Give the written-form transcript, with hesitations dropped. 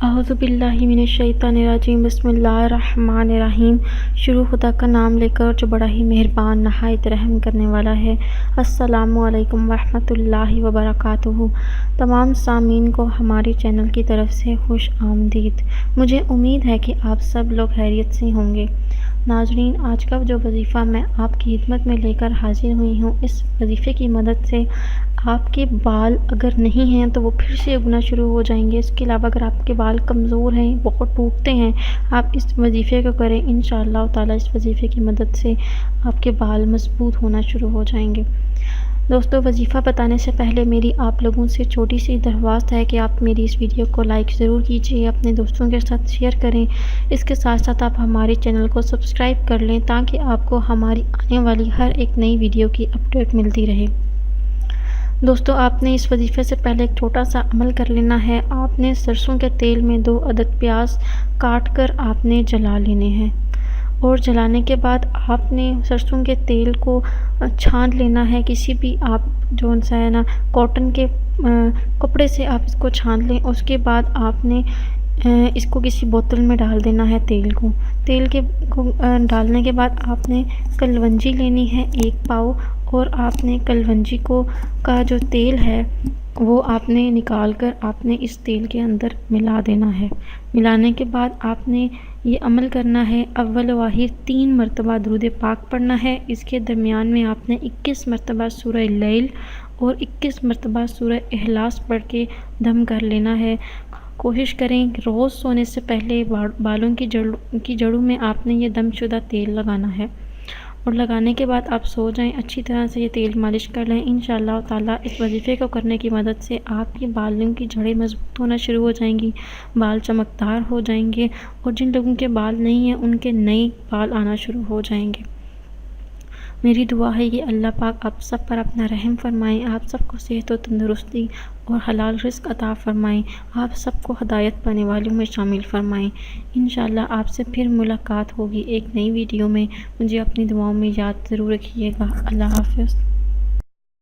اعوذ باللہ من الشیطان الرجیم بسم اللہ الرحمن الرحیم۔ شروع خدا کا نام لے کر جو بڑا ہی مہربان نہایت رحم کرنے والا ہے۔ السلام علیکم ورحمۃ اللہ وبرکاتہ۔ تمام سامعین کو ہمارے چینل کی طرف سے خوش آمدید۔ مجھے امید ہے کہ آپ سب لوگ خیریت سے ہوں گے۔ ناظرین، آج کا جو وظیفہ میں آپ کی خدمت میں لے کر حاضر ہوئی ہوں، اس وظیفے کی مدد سے آپ کے بال اگر نہیں ہیں تو وہ پھر سے اگنا شروع ہو جائیں گے۔ اس کے علاوہ اگر آپ کے بال کمزور ہیں، بہت ٹوٹتے ہیں، آپ اس وظیفے کو کریں، انشاءاللہ تعالیٰ اس وظیفے کی مدد سے آپ کے بال مضبوط ہونا شروع ہو جائیں گے۔ دوستو، وظیفہ بتانے سے پہلے میری آپ لوگوں سے چھوٹی سی درخواست ہے کہ آپ میری اس ویڈیو کو لائک ضرور کیجیے، اپنے دوستوں کے ساتھ شیئر کریں۔ اس کے ساتھ ساتھ آپ ہمارے چینل کو سبسکرائب کر لیں تاکہ آپ کو ہماری آنے والی ہر ایک نئی ویڈیو کی اپڈیٹ ملتی رہے۔ دوستو، آپ نے اس وظیفے سے پہلے ایک چھوٹا سا عمل کر لینا ہے۔ آپ نے سرسوں کے تیل میں 2 عدد پیاز کاٹ کر آپ نے جلا لینے ہیں، اور جلانے کے بعد آپ نے سرسوں کے تیل کو چھان لینا ہے۔ کسی بھی آپ جو ہے نا کاٹن کے کپڑے سے آپ اس کو چھان لیں۔ اس کے بعد آپ نے اس کو کسی بوتل میں ڈال دینا ہے تیل کے ڈالنے کے بعد آپ نے کلونجی لینی ہے 1 پاؤ، اور آپ نے کلونجی کا جو تیل ہے وہ آپ نے نکال کر آپ نے اس تیل کے اندر ملا دینا ہے۔ ملانے کے بعد آپ نے یہ عمل کرنا ہے، اول واحد 3 مرتبہ درود پاک پڑھنا ہے۔ اس کے درمیان میں آپ نے 21 مرتبہ سورہ لیل اور 21 مرتبہ سورہ اخلاص پڑھ کے دم کر لینا ہے۔ کوشش کریں روز سونے سے پہلے بالوں کی جڑوں میں آپ نے یہ دم شدہ تیل لگانا ہے، اور لگانے کے بعد آپ سو جائیں۔ اچھی طرح سے یہ تیل مالش کر لیں۔ انشاءاللہ تعالیٰ اس وظیفے کو کرنے کی مدد سے آپ کی بالوں کی جڑیں مضبوط ہونا شروع ہو جائیں گی، بال چمکدار ہو جائیں گے، اور جن لوگوں کے بال نہیں ہیں ان کے نئے بال آنا شروع ہو جائیں گے۔ میری دعا ہے کہ اللہ پاک آپ سب پر اپنا رحم فرمائیں، آپ سب کو صحت و تندرستی اور حلال رزق عطا فرمائیں، آپ سب کو ہدایت پانے والوں میں شامل فرمائیں۔ انشاءاللہ آپ سے پھر ملاقات ہوگی ایک نئی ویڈیو میں۔ مجھے اپنی دعاؤں میں یاد ضرور رکھیے گا۔ اللہ حافظ۔